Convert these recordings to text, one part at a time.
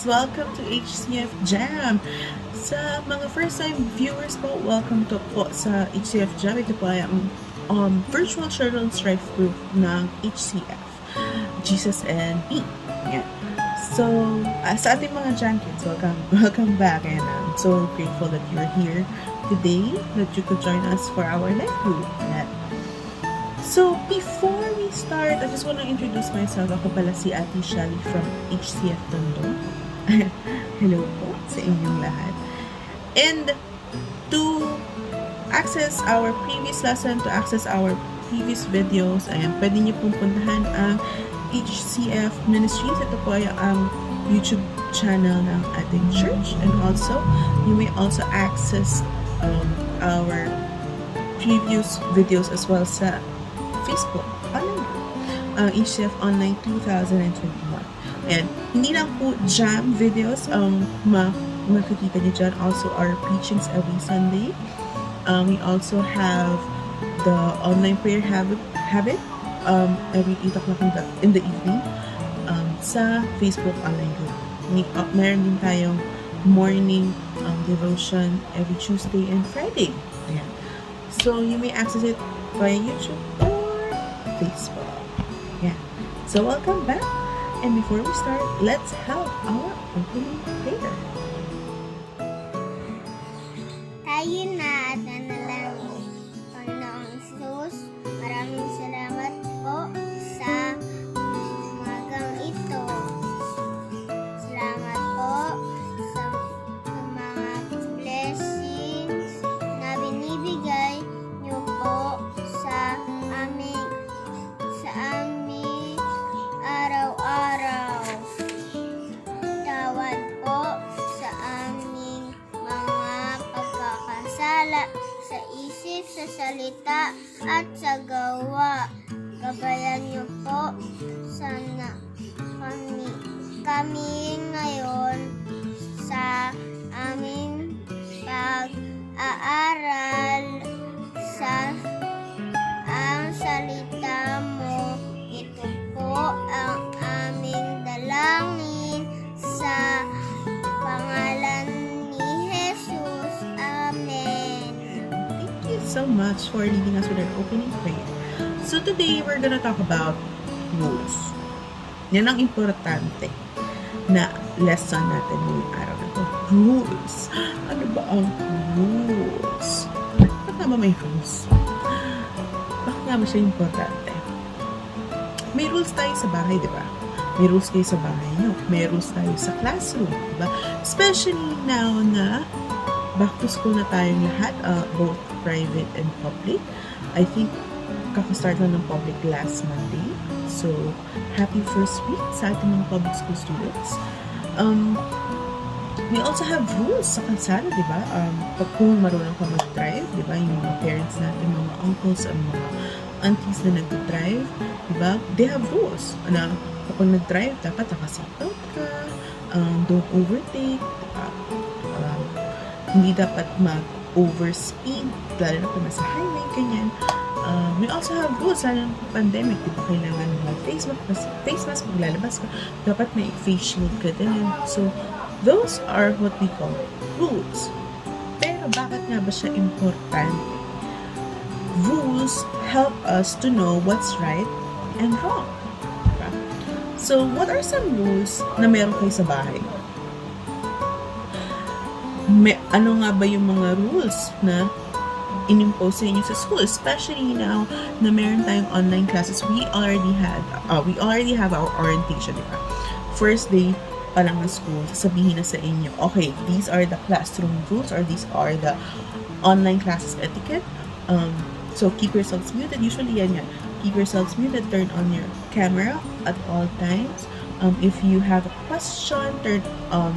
Welcome to HCF Jam! Sa mga first-time viewers po, welcome to po sa HCF Jam. Ito po ay ang virtual children's strife group ng HCF, Jesus and Me. Yan. So, sa ating mga Jam kids, welcome back, and I'm so grateful that you're here today, that you could join us for our live group. Yan. So, before we start, I just want to introduce myself. Ako pala si Ate Shally from HCF Tondo. Hello po sa inyong lahat. And to access our previous lesson, to access our previous videos, ayan, pwede niyo pong puntahan ang HCF Ministries. Ito po ay ang YouTube channel ng ating church. And also, you may also access our previous videos as well sa Facebook online, HCF Online 2021. And hindi lang po jam videos makikita niyo dyan. Also our preachings every Sunday. We also have the online prayer habit every 8 o'clock in the evening sa Facebook online group. Meron din tayong morning devotion every Tuesday and Friday. Ayan. So you may access it via YouTube or Facebook. Yeah. So welcome back. And before we start, let's have our opening prayer. Tayo na at nanalangin. Panginoong Isus, maraming salamat po sa umagang ito. Salamat po sa mga blessings na binibigay niyo po sa aming araw-araw. Tawad po sa aming mga pagkakasala sa isip, sa salita, at sa gawa. Gabayan niyo po sana kami ngayon sa aming pag-aaral sa ang salita mo. Ito po ang aming dalangin sa pangalan ni Jesus. Amen. Thank you so much for leading us with our opening prayer. So today, we're gonna talk about rules. Yan ang importante na lesson natin ngayong araw na ito. Rules. Ano ba ang rules? Bakit nga ba may rules? Bakit nga ba siya importante? May rules tayo sa bahay, di ba? May rules kayo sa bahay nyo. May rules tayo sa classroom, di ba? Especially now na back to school na tayong lahat, both private and public. I think kakastart na ng public last Monday. So, happy first week sa ating mga public school students. We also have rules sa kalsada, di ba? Kung marunong ka mag-drive, di ba? Yung mga parents natin, mga uncles, ang mga aunties na nag-drive, di ba? They have rules na kapag nag-drive, dapat naka-seatbelt ka, don't overtake, hindi dapat mag-overspeed, lalo na kung nasa highway, ganyan. We also have rules sa pandemic, di ba? Kailangan mag-face mask, maglalabas ka, dapat may face shield ka din. So, those are what we call rules. Pero bakit nga ba siya importante? Rules help us to know what's right and wrong. Diba? So, what are some rules na meron kayo sa bahay? Ano nga ba yung mga rules na inimpose sa inyo sa school? Especially now na meron tayong online classes. We already have our orientation, diba? First day pa lang ng school, sasabihin na sa inyo, okay, these are the classroom rules or these are the online classes etiquette. So, keep yourselves muted. Usually, yan. Keep yourselves muted. Turn on your camera at all times. If you have a question,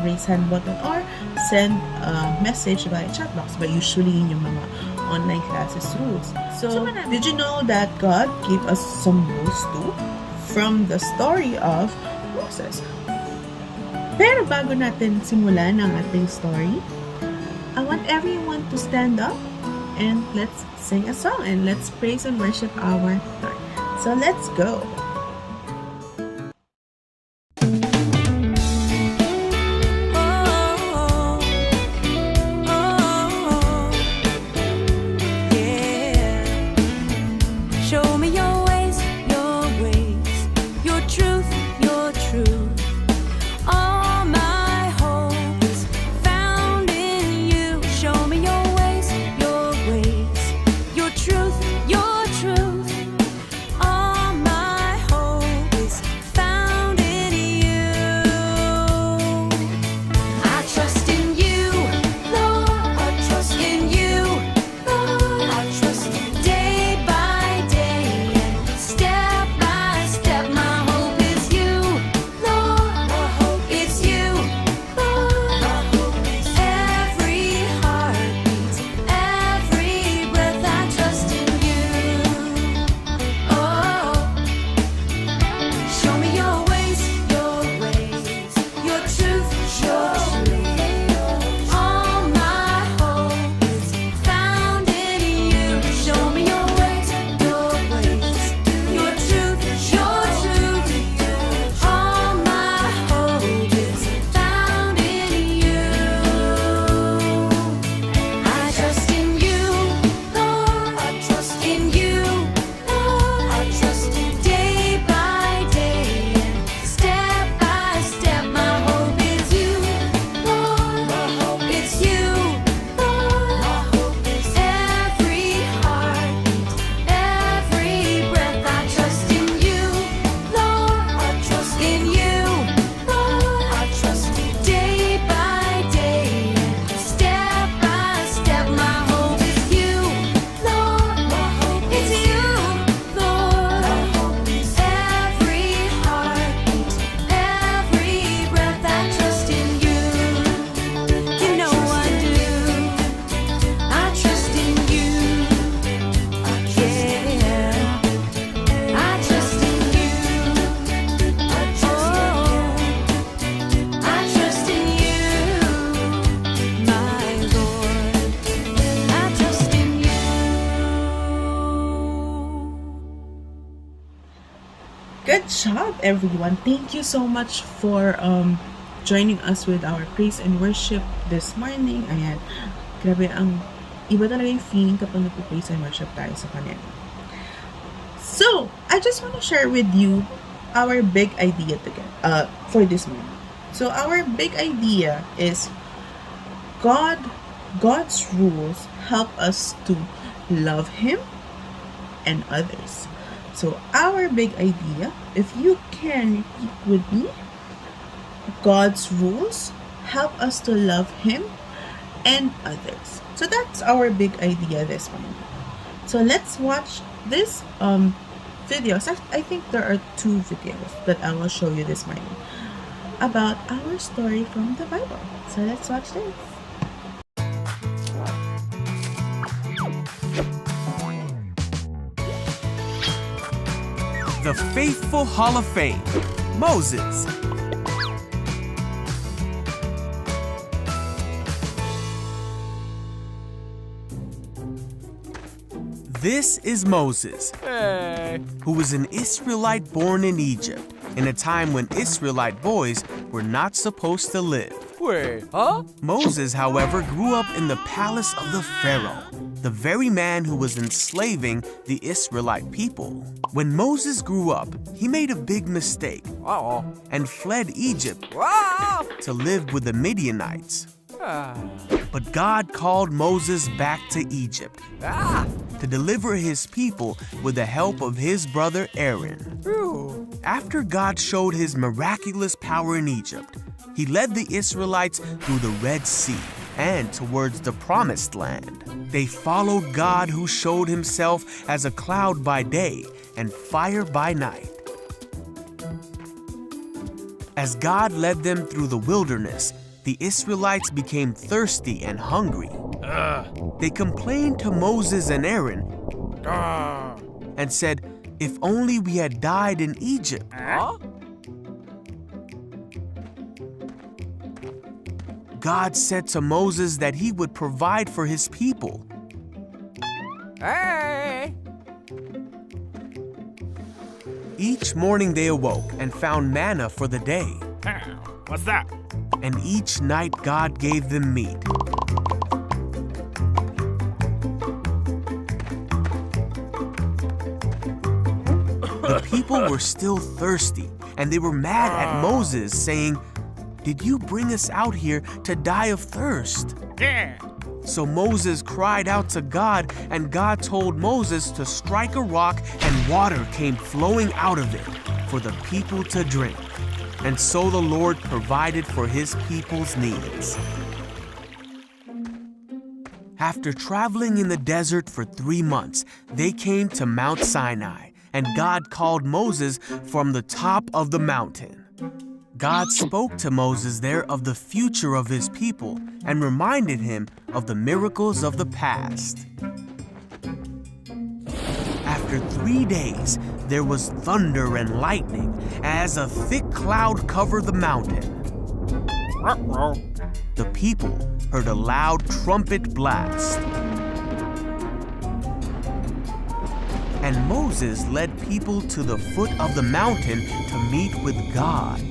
raise hand button or send a message via chat box. But usually, yun yung mga online classes rules. So, did you know that God gave us some rules too? From the story of Moses. Pero bago natin simulan ang ating story, I want everyone to stand up and let's sing a song and let's praise and worship our Lord. So let's go. Good job, everyone. Thank you so much for joining us with our praise and worship this morning. Ayan. Grabe ang iba talaga yung feeling kapag nagpo-praise and worship tayo sa Kanya. So, I just want to share with you our big idea for this morning. So, our big idea is God's rules help us to love Him and others. So, our big idea, if you can repeat with me, God's rules help us to love Him and others. So, that's our big idea this morning. So, let's watch this videos. I think there are 2 videos that I will show you this morning about our story from the Bible. So, let's watch this. The Faithful Hall of Fame, Moses. This is Moses, who was an Israelite born in Egypt in a time when Israelite boys were not supposed to live. Wait, huh? Moses, however, grew up in the palace of the Pharaoh, the very man who was enslaving the Israelite people. When Moses grew up, he made a big mistake Uh-oh. and fled Egypt Ah! to live with the Midianites. Ah. But God called Moses back to Egypt Ah! to deliver his people with the help of his brother Aaron. Ooh. After God showed his miraculous power in Egypt, he led the Israelites through the Red Sea and towards the Promised Land. They followed God, who showed himself as a cloud by day and fire by night. As God led them through the wilderness, the Israelites became thirsty and hungry. They complained to Moses and Aaron and said, "If only we had died in Egypt." Huh? God said to Moses that he would provide for his people. Hey! Each morning they awoke and found manna for the day, What's that? and each night God gave them meat. The people were still thirsty, and they were mad at Moses, saying, "Did you bring us out here to die of thirst?" Yeah. So Moses cried out to God, and God told Moses to strike a rock, and water came flowing out of it for the people to drink. And so the Lord provided for his people's needs. After traveling in the desert for 3 months, they came to Mount Sinai, and God called Moses from the top of the mountain. God spoke to Moses there of the future of his people and reminded him of the miracles of the past. After 3 days, there was thunder and lightning as a thick cloud covered the mountain. The people heard a loud trumpet blast. And Moses led people to the foot of the mountain to meet with God.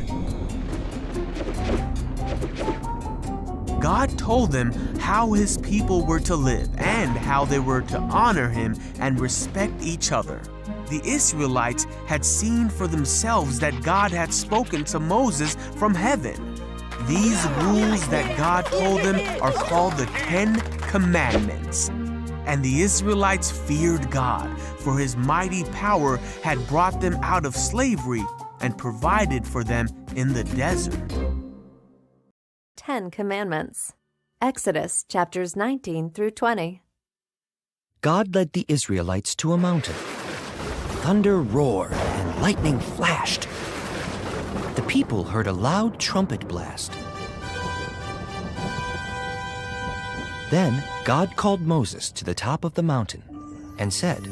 God told them how his people were to live and how they were to honor him and respect each other. The Israelites had seen for themselves that God had spoken to Moses from heaven. These rules that God told them are called the 10 Commandments. And the Israelites feared God, for his mighty power had brought them out of slavery and provided for them in the desert. 10 Commandments. Exodus chapters 19 through 20. God led the Israelites to a mountain. Thunder roared and lightning flashed. The people heard a loud trumpet blast. Then God called Moses to the top of the mountain and said,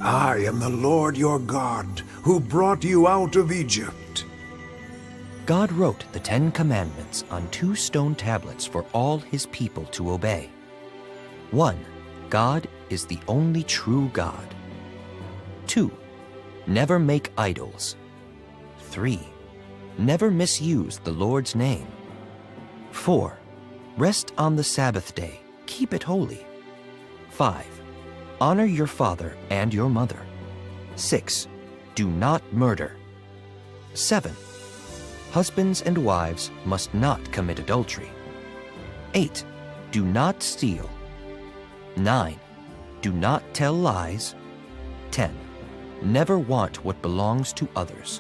"I am the Lord your God, who brought you out of Egypt." God wrote the 10 Commandments on 2 stone tablets for all his people to obey. 1. God is the only true God. 2. Never make idols. 3. Never misuse the Lord's name. 4. Rest on the Sabbath day. Keep it holy. 5. Honor your father and your mother. 6. Do not murder. 7. Husbands and wives must not commit adultery. 8. Do not steal. 9. Do not tell lies. 10. Never want what belongs to others.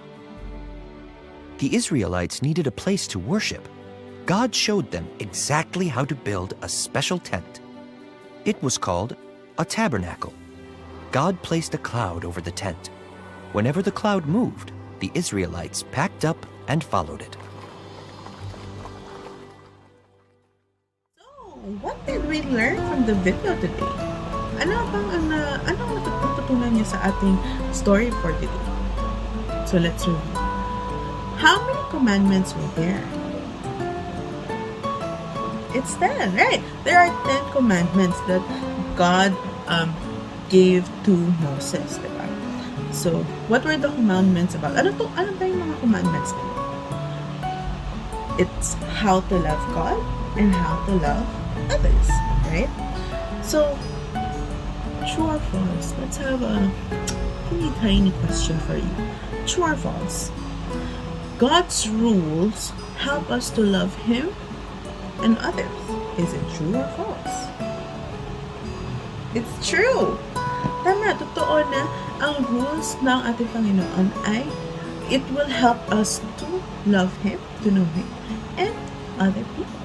The Israelites needed a place to worship. God showed them exactly how to build a special tent. It was called a tabernacle. God placed a cloud over the tent. Whenever the cloud moved, the Israelites packed up and followed it. So, what did we learn from the video today? Ano ang natutunan niyo sa ating story for today? So, let's review. How many commandments were there? It's 10, right? There are 10 commandments that God gave to Moses, diba? So, what were the commandments about? Ano ba yung mga commandments nila? It's how to love God and how to love others, right? So, true or false? Let's have a tiny question for you. True or false? God's rules help us to love Him and others. Is it true or false? It's true! Tama, totoo na ang rules ng ating Panginoon ay it will help us to love Him, to know Him, and other people.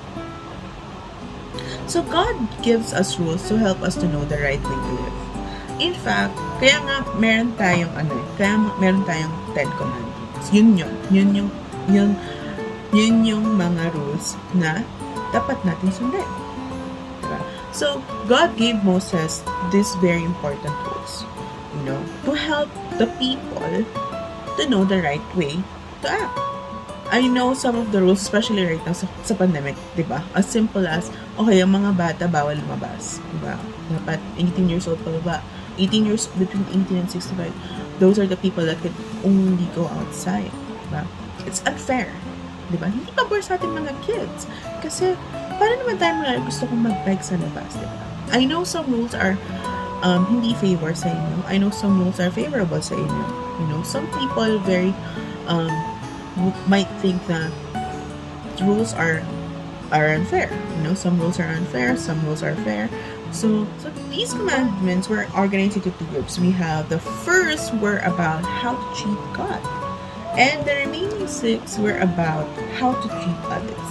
So God gives us rules to help us to know the right way to live. In fact, kaya nga meron tayong 10 commandments. Yun yung mga rules na dapat natin sundin. Diba? So, God gave Moses these very important rules, to help the people to know the right way to act. I know some of the rules, especially right now sa pandemic, diba? As simple as, okay, ang mga bata bawal lumabas, diba? Dapat 18 years old pa, 18 years, between 18 and 65, those are the people that could only go outside, diba? It's unfair, diba? Hindi pa sa ating mga kids. Kasi, para naman tayo mga gusto kong mag-bike sa labas, diba? I know some rules are hindi favor sa inyo. I know some rules are favorable sa inyo. Some people might think that rules are unfair. Some rules are unfair, some rules are fair. So these commandments were organized into 2 groups. We have the first were about how to treat God, and the remaining 6 were about how to treat others.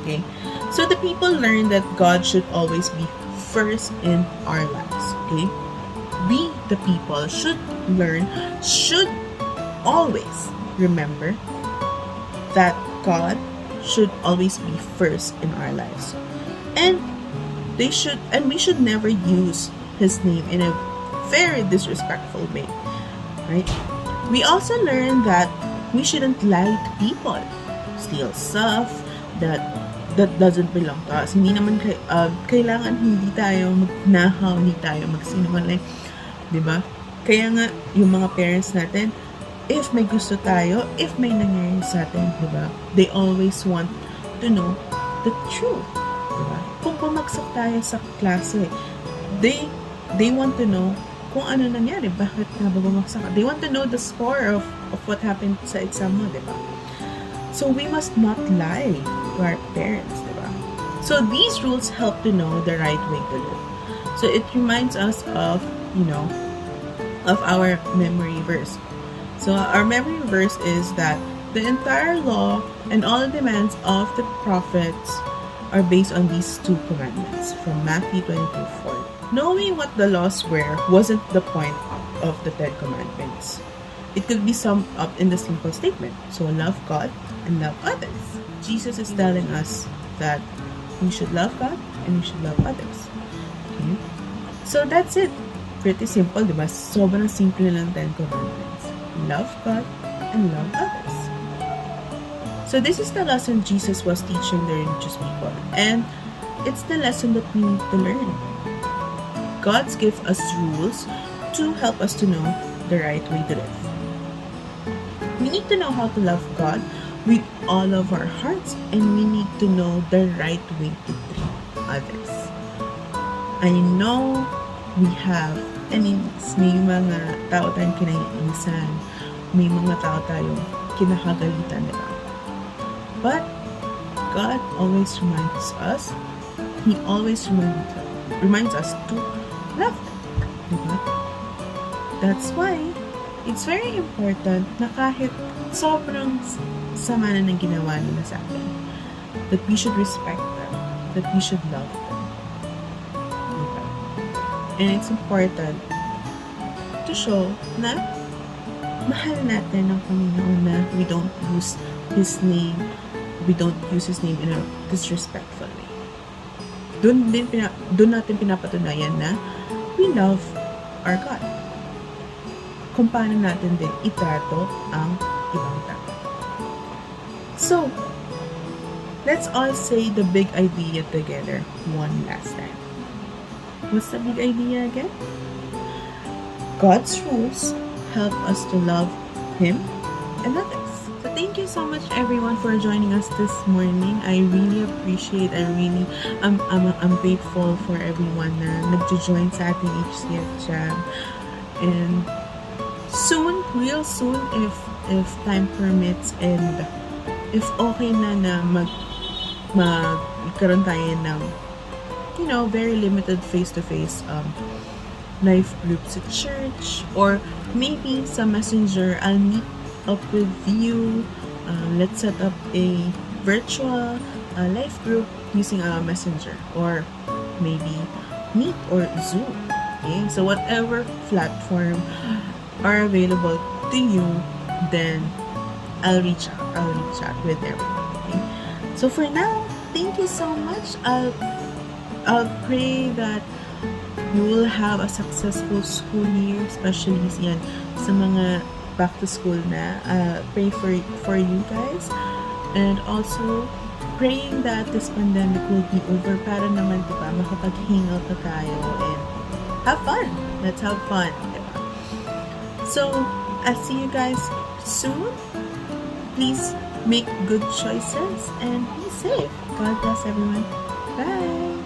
Okay, so the people learned that God should always be first in our lives. Okay, we the people should always remember that God should always be first in our lives, and we should never use His name in a very disrespectful way, right? We also learned that we shouldn't lie to people, steal stuff that doesn't belong to us. Hindi naman kailangan hindi tayo magnahaw, hindi tayo magsinungaling, diba? Kaya nga yung mga parents natin, if may gusto tayo, if may nangyayari sa atin, diba? They always want to know the truth, diba? Kung bumagsak tayo sa klase, they want to know kung ano nangyari, bakit nga ba bumagsak. They want to know the score of what happened sa exam mo, diba? So we must not lie to our parents, diba? So these rules help to know the right way to live. So it reminds us of our memory verse. So our memory verse is that the entire law and all the demands of the prophets are based on these 2 commandments from Matthew 22:4. Knowing what the laws were wasn't the point of the 10 commandments. It could be summed up in the simple statement. So love God and love others. Jesus is telling us that we should love God and we should love others. Okay? So that's it. Pretty simple, diba? Sobrang simple lang 10 commandments. Love God and love others. So this is the lesson Jesus was teaching the religious people, and it's the lesson that we need to learn. God's gives us rules to help us to know the right way to live. We need to know how to love God with all of our hearts, and we need to know the right way to treat others. I know we have enemies. May mga tao tayong kinaiinisan. May mga tao tayong kinakagalitan, diba? But God always reminds us, He always reminds us to love them, diba? That's why it's very important na kahit sobrang sama na ng ginawa nila sa atin, that we should respect them, that we should love them. Diba? And it's important to show na mahal natin ang Panginoon, na we don't use His name in a disrespectful way. Doon natin pinapatunayan na we love our God. Kung paano natin din itrato ang ibang tao. So, let's all say the big idea together one last time. What's the big idea again? God's rules help us to love Him and others. So thank you so much everyone for joining us this morning. I really appreciate, I'm grateful for everyone na nagjo-join sa ating HCF Jam. And soon, real soon, if time permits and if okay na magkaroon tayo ng, very limited face-to-face life groups at church, or maybe sa messenger, I'll meet up with you. Let's set up a virtual life group using a messenger, or maybe Meet or Zoom. Okay, so whatever platform are available to you, then I'll reach out with everyone. Okay? So for now, thank you so much. I'll pray that you will have a successful school year, especially yan sa mga back to school na. Pray for you guys, and also praying that this pandemic will be over para naman, diba, makapag-hangout na tayo and have fun. Let's have fun, diba? So, I'll see you guys soon. Please make good choices and be safe. God bless everyone. Bye!